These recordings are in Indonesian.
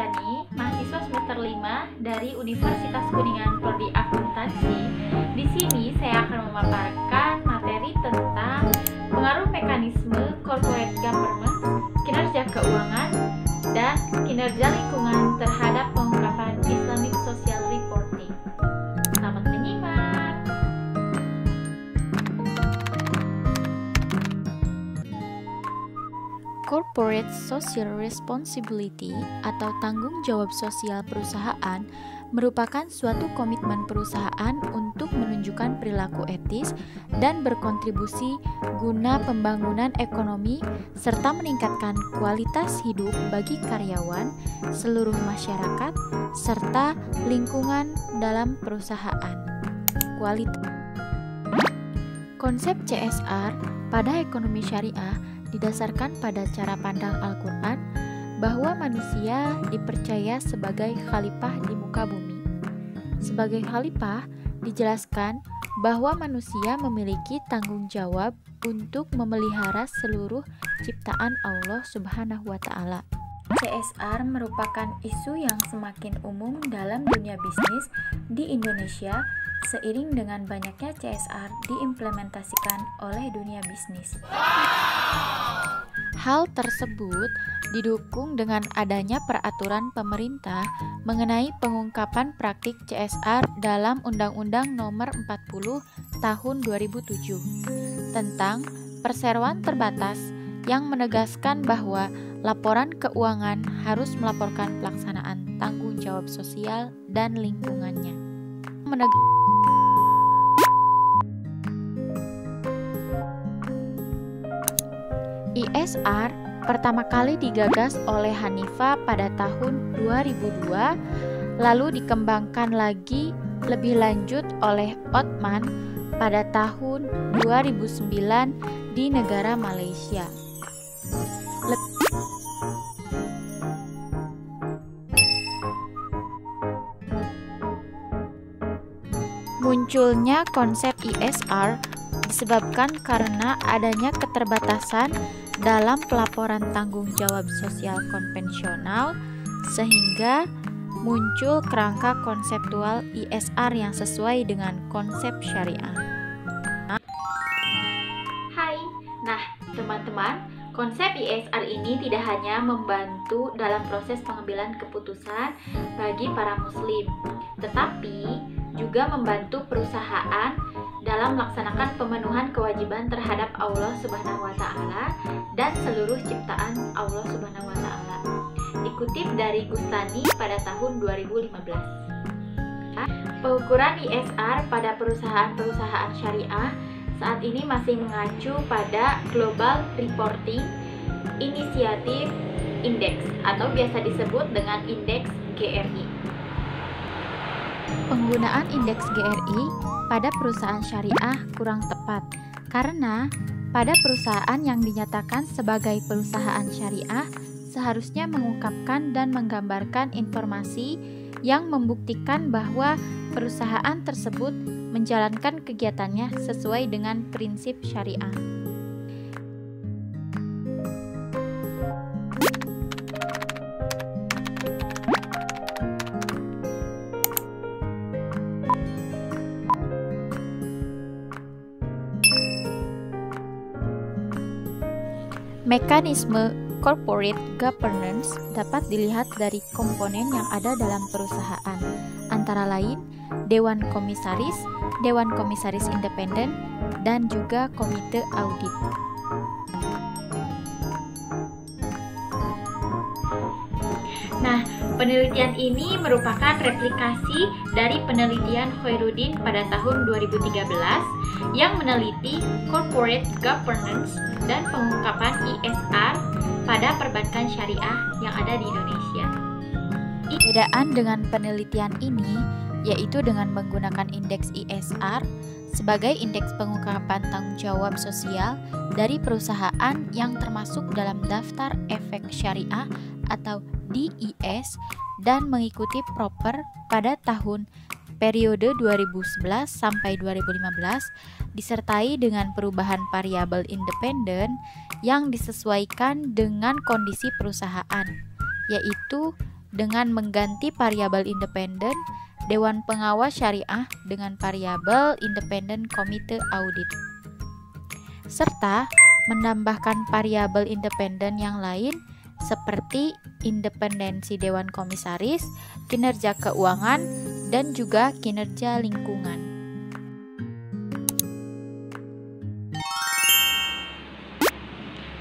Supriani, mahasiswa semester 5 dari Universitas Kuningan Prodi Akuntansi. Di sini saya akan memaparkan materi tentang pengaruh mekanisme corporate governance, kinerja keuangan, dan kinerja lingkungan terhadap pengungkapan Islamic Social Reporting. Selamat menyimak. Corporate Social Responsibility atau tanggung jawab sosial perusahaan merupakan suatu komitmen perusahaan untuk menunjukkan perilaku etis dan berkontribusi guna pembangunan ekonomi serta meningkatkan kualitas hidup bagi karyawan, seluruh masyarakat, serta lingkungan dalam perusahaan. Konsep CSR pada ekonomi syariah didasarkan pada cara pandang Al-Quran bahwa manusia dipercaya sebagai khalifah di muka bumi. Sebagai khalifah, dijelaskan bahwa manusia memiliki tanggung jawab untuk memelihara seluruh ciptaan Allah Subhanahu wa Ta'ala. CSR merupakan isu yang semakin umum dalam dunia bisnis di Indonesia seiring dengan banyaknya CSR diimplementasikan oleh dunia bisnis. Hal tersebut didukung dengan adanya peraturan pemerintah mengenai pengungkapan praktik CSR dalam Undang-Undang Nomor 40 Tahun 2007 tentang perseroan terbatas yang menegaskan bahwa laporan keuangan harus melaporkan pelaksanaan tanggung jawab sosial dan lingkungannya. ISR pertama kali digagas oleh Hanifa pada tahun 2002, lalu dikembangkan lagi lebih lanjut oleh Othman pada tahun 2009 di negara Malaysia. Munculnya konsep ISR disebabkan karena adanya keterbatasan dalam pelaporan tanggung jawab sosial konvensional, sehingga muncul kerangka konseptual ISR yang sesuai dengan konsep syariah. Hai, nah teman-teman, konsep ISR ini tidak hanya membantu dalam proses pengambilan keputusan bagi para muslim, tetapi juga membantu perusahaan dalam melaksanakan pemenuhan kewajiban terhadap Allah Subhanahu wa Ta'ala dan seluruh ciptaan Allah Subhanahu wa Ta'ala. Dikutip dari Gustani pada tahun 2015. Pengukuran ISR pada perusahaan-perusahaan syariah saat ini masih mengacu pada Global Reporting Initiative Index atau biasa disebut dengan Indeks GRI. Penggunaan indeks GRI pada perusahaan syariah kurang tepat karena pada perusahaan yang dinyatakan sebagai perusahaan syariah seharusnya mengungkapkan dan menggambarkan informasi yang membuktikan bahwa perusahaan tersebut menjalankan kegiatannya sesuai dengan prinsip syariah. Mekanisme corporate governance dapat dilihat dari komponen yang ada dalam perusahaan, antara lain Dewan Komisaris Independen, dan juga Komite Audit. Nah, penelitian ini merupakan replikasi dari penelitian Khairuddin pada tahun 2013 yang meneliti corporate governance dan pengungkapan ISR pada perbankan syariah yang ada di Indonesia. Perbedaan dengan penelitian ini yaitu dengan menggunakan indeks ISR sebagai indeks pengungkapan tanggung jawab sosial dari perusahaan yang termasuk dalam daftar efek syariah atau DIS dan mengikuti proper pada tahun periode 2011 sampai 2015 disertai dengan perubahan variabel independen yang disesuaikan dengan kondisi perusahaan, yaitu dengan mengganti variabel independen Dewan Pengawas Syariah dengan variabel independen Komite Audit, serta menambahkan variabel independen yang lain seperti independensi Dewan Komisaris, kinerja keuangan, dan juga kinerja lingkungan.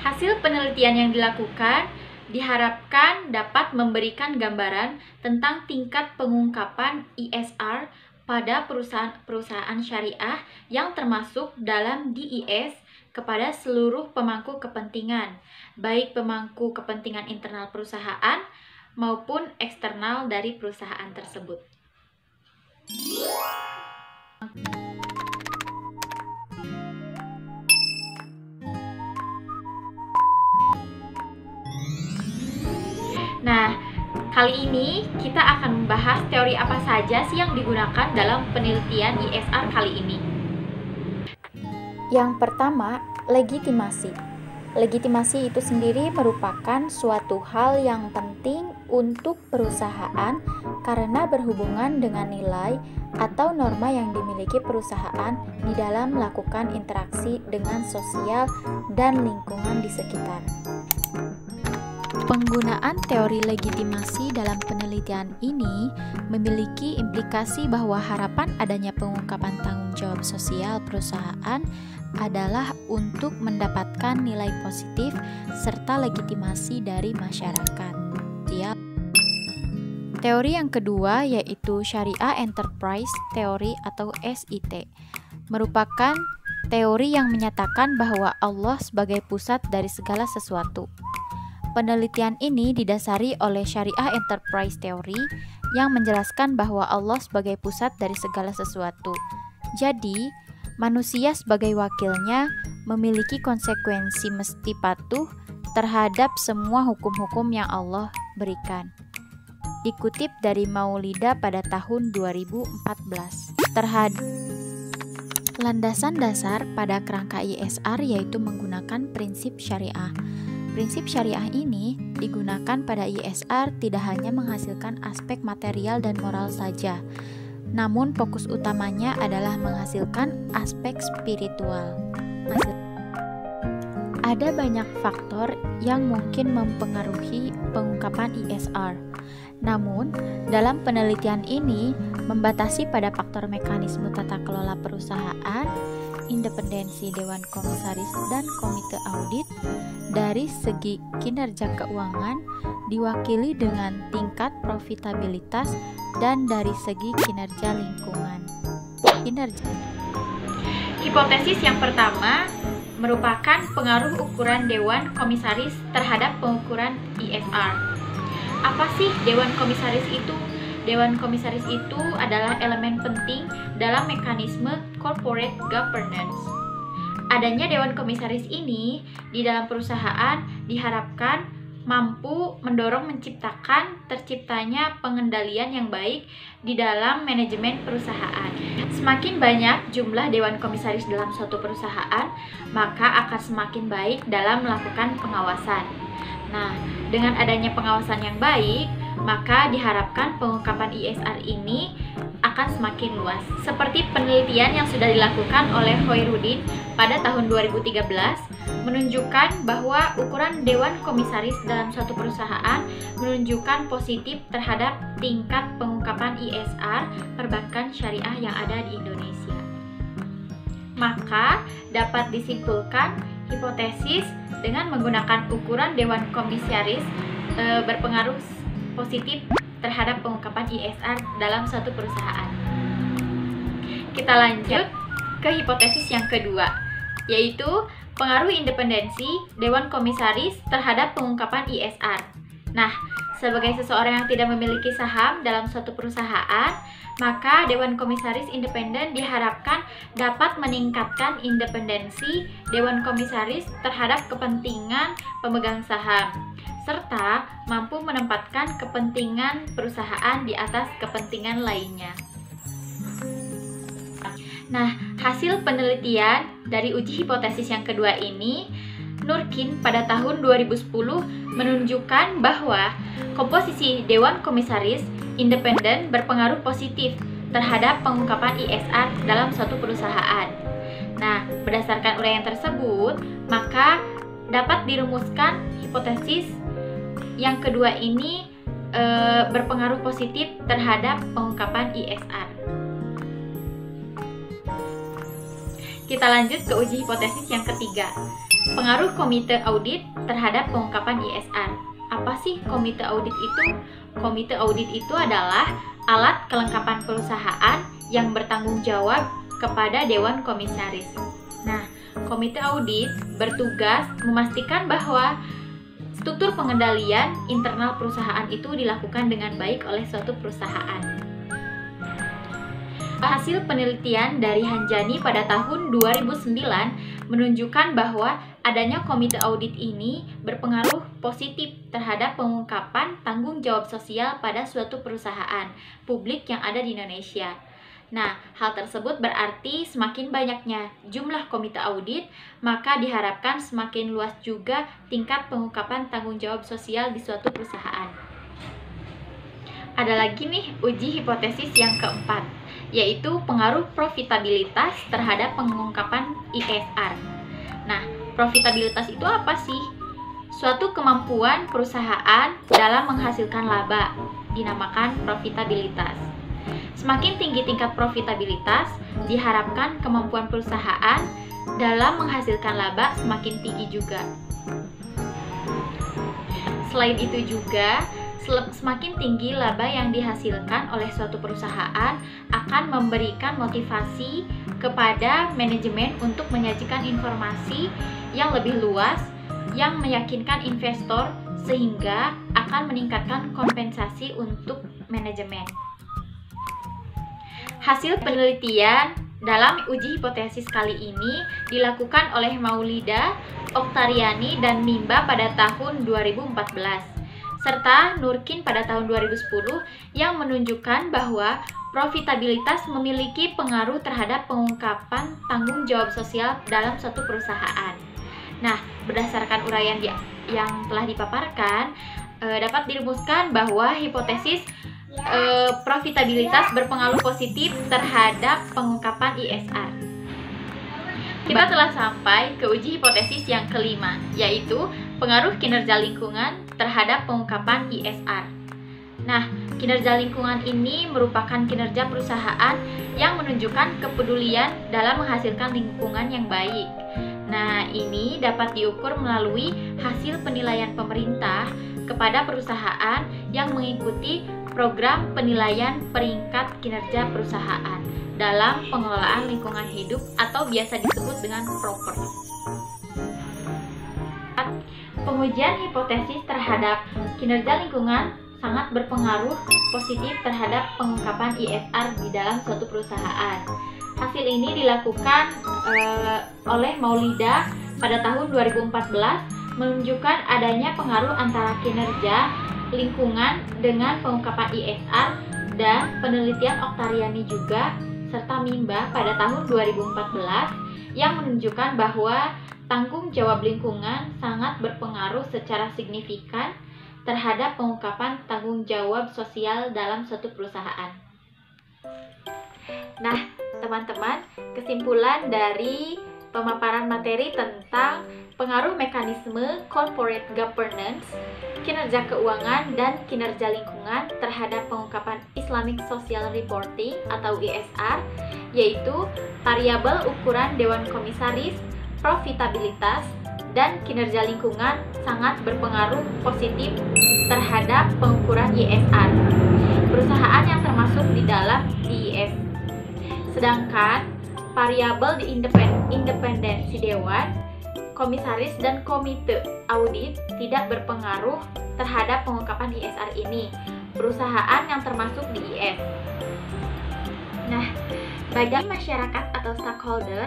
Hasil penelitian yang dilakukan diharapkan dapat memberikan gambaran tentang tingkat pengungkapan ISR pada perusahaan syariah yang termasuk dalam DIS kepada seluruh pemangku kepentingan, baik pemangku kepentingan internal perusahaan maupun eksternal dari perusahaan tersebut. Nah, kali ini kita akan membahas teori apa saja sih yang digunakan dalam penelitian ISR kali ini. Yang pertama, legitimasi. Legitimasi itu sendiri merupakan suatu hal yang penting untuk perusahaan karena berhubungan dengan nilai atau norma yang dimiliki perusahaan di dalam melakukan interaksi dengan sosial dan lingkungan di sekitar. Penggunaan teori legitimasi dalam penelitian ini memiliki implikasi bahwa harapan adanya pengungkapan tanggung jawab sosial perusahaan adalah untuk mendapatkan nilai positif serta legitimasi dari masyarakat. Teori yang kedua yaitu Syariah Enterprise Theory atau SIT, merupakan teori yang menyatakan bahwa Allah sebagai pusat dari segala sesuatu. Penelitian ini didasari oleh Syariah Enterprise Theory yang menjelaskan bahwa Allah sebagai pusat dari segala sesuatu. Jadi, manusia sebagai wakilnya memiliki konsekuensi mesti patuh terhadap semua hukum-hukum yang Allah berikan. Dikutip dari Maulida pada tahun 2014. Landasan dasar pada kerangka ISR yaitu menggunakan prinsip syariah. Prinsip syariah ini digunakan pada ISR tidak hanya menghasilkan aspek material dan moral saja, namun fokus utamanya adalah menghasilkan aspek spiritual. Ada banyak faktor yang mungkin mempengaruhi pengungkapan ISR. Namun, dalam penelitian ini membatasi pada faktor mekanisme tata kelola perusahaan, independensi Dewan Komisaris dan Komite Audit. Dari segi kinerja keuangan diwakili dengan tingkat profitabilitas dan dari segi kinerja lingkungan. Hipotesis yang pertama merupakan pengaruh ukuran Dewan Komisaris terhadap pengukuran ISR. Apa sih Dewan Komisaris itu? Dewan Komisaris itu adalah elemen penting dalam mekanisme corporate governance. Adanya Dewan Komisaris ini di dalam perusahaan diharapkan mampu mendorong terciptanya pengendalian yang baik di dalam manajemen perusahaan. Semakin banyak jumlah Dewan Komisaris dalam suatu perusahaan, maka akan semakin baik dalam melakukan pengawasan. Nah, dengan adanya pengawasan yang baik, maka diharapkan pengungkapan ISR ini akan semakin luas. Seperti penelitian yang sudah dilakukan oleh Khairuddin pada tahun 2013 menunjukkan bahwa ukuran Dewan Komisaris dalam suatu perusahaan menunjukkan positif terhadap tingkat pengungkapan ISR perbankan syariah yang ada di Indonesia. Maka dapat disimpulkan hipotesis dengan menggunakan ukuran Dewan Komisaris berpengaruh positif terhadap pengungkapan ISR dalam suatu perusahaan. Kita lanjut ke hipotesis yang kedua, yaitu pengaruh independensi Dewan Komisaris terhadap pengungkapan ISR. Nah, sebagai seseorang yang tidak memiliki saham dalam suatu perusahaan, maka Dewan Komisaris independen diharapkan dapat meningkatkan independensi Dewan Komisaris terhadap kepentingan pemegang saham, serta mampu menempatkan kepentingan perusahaan di atas kepentingan lainnya. Nah, hasil penelitian dari uji hipotesis yang kedua ini Nurkin pada tahun 2010 menunjukkan bahwa komposisi Dewan Komisaris independen berpengaruh positif terhadap pengungkapan ISR dalam suatu perusahaan. Nah, berdasarkan uraian tersebut, maka dapat dirumuskan hipotesis yang kedua ini berpengaruh positif terhadap pengungkapan ISR. Kita lanjut ke uji hipotesis yang ketiga. Pengaruh komite audit terhadap pengungkapan ISR. Apa sih komite audit itu? Komite audit itu adalah alat kelengkapan perusahaan yang bertanggung jawab kepada Dewan Komisaris. Nah, komite audit bertugas memastikan bahwa struktur pengendalian internal perusahaan itu dilakukan dengan baik oleh suatu perusahaan. Hasil penelitian dari Hanjani pada tahun 2009 menunjukkan bahwa adanya komite audit ini berpengaruh positif terhadap pengungkapan tanggung jawab sosial pada suatu perusahaan publik yang ada di Indonesia. Nah, hal tersebut berarti semakin banyaknya jumlah komite audit, maka diharapkan semakin luas juga tingkat pengungkapan tanggung jawab sosial di suatu perusahaan. Ada lagi nih uji hipotesis yang keempat, yaitu pengaruh profitabilitas terhadap pengungkapan ISR. Nah, profitabilitas itu apa sih? Suatu kemampuan perusahaan dalam menghasilkan laba, dinamakan profitabilitas. Semakin tinggi tingkat profitabilitas, diharapkan kemampuan perusahaan dalam menghasilkan laba semakin tinggi juga. Selain itu juga, semakin tinggi laba yang dihasilkan oleh suatu perusahaan akan memberikan motivasi kepada manajemen untuk menyajikan informasi yang lebih luas yang meyakinkan investor sehingga akan meningkatkan kompensasi untuk manajemen. Hasil penelitian dalam uji hipotesis kali ini dilakukan oleh Maulida, Oktariani, dan Nimba pada tahun 2014, serta Nurkin pada tahun 2010 yang menunjukkan bahwa profitabilitas memiliki pengaruh terhadap pengungkapan tanggung jawab sosial dalam suatu perusahaan. Nah, berdasarkan uraian yang telah dipaparkan, dapat dirumuskan bahwa hipotesis profitabilitas berpengaruh positif terhadap pengungkapan ISR. Kita telah sampai ke uji hipotesis yang kelima, yaitu pengaruh kinerja lingkungan terhadap pengungkapan ISR. Nah, kinerja lingkungan ini merupakan kinerja perusahaan yang menunjukkan kepedulian dalam menghasilkan lingkungan yang baik. Nah, ini dapat diukur melalui hasil penilaian pemerintah kepada perusahaan yang mengikuti program penilaian peringkat kinerja perusahaan dalam pengelolaan lingkungan hidup atau biasa disebut dengan PROPER. Pengujian hipotesis terhadap kinerja lingkungan sangat berpengaruh positif terhadap pengungkapan ISR di dalam suatu perusahaan. Hasil ini dilakukan oleh Maulida pada tahun 2014 menunjukkan adanya pengaruh antara kinerja lingkungan dengan pengungkapan ISR, dan penelitian Oktariani juga serta Mimba pada tahun 2014 yang menunjukkan bahwa tanggung jawab lingkungan sangat berpengaruh secara signifikan terhadap pengungkapan tanggung jawab sosial dalam suatu perusahaan. Nah, teman-teman, kesimpulan dari pemaparan materi tentang pengaruh mekanisme corporate governance, kinerja keuangan, dan kinerja lingkungan terhadap pengungkapan Islamic Social Reporting atau ISR, yaitu variabel ukuran Dewan Komisaris, profitabilitas, dan kinerja lingkungan sangat berpengaruh positif terhadap pengukuran ISR perusahaan yang termasuk di dalam DIS. Sedangkan variabel di independensi Dewan Komisaris dan Komite Audit tidak berpengaruh terhadap pengungkapan ISR ini perusahaan yang termasuk di IS. Nah, bagi masyarakat atau stakeholder,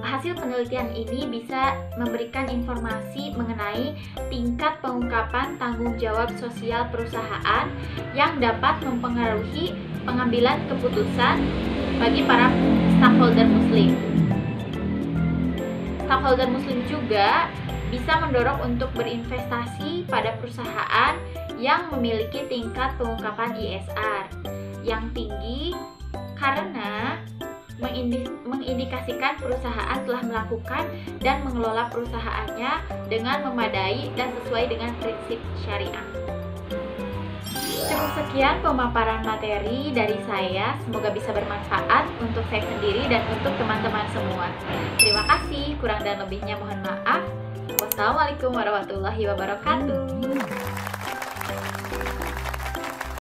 hasil penelitian ini bisa memberikan informasi mengenai tingkat pengungkapan tanggung jawab sosial perusahaan yang dapat mempengaruhi pengambilan keputusan bagi para stakeholder muslim. Stakeholder muslim juga bisa mendorong untuk berinvestasi pada perusahaan yang memiliki tingkat pengungkapan ISR yang tinggi karena mengindikasikan perusahaan telah melakukan dan mengelola perusahaannya dengan memadai dan sesuai dengan prinsip syariah. Cukup sekian pemaparan materi dari saya, semoga bisa bermanfaat untuk saya sendiri dan untuk teman-teman semua. Terima kasih, kurang dan lebihnya mohon maaf. Wassalamualaikum warahmatullahi wabarakatuh.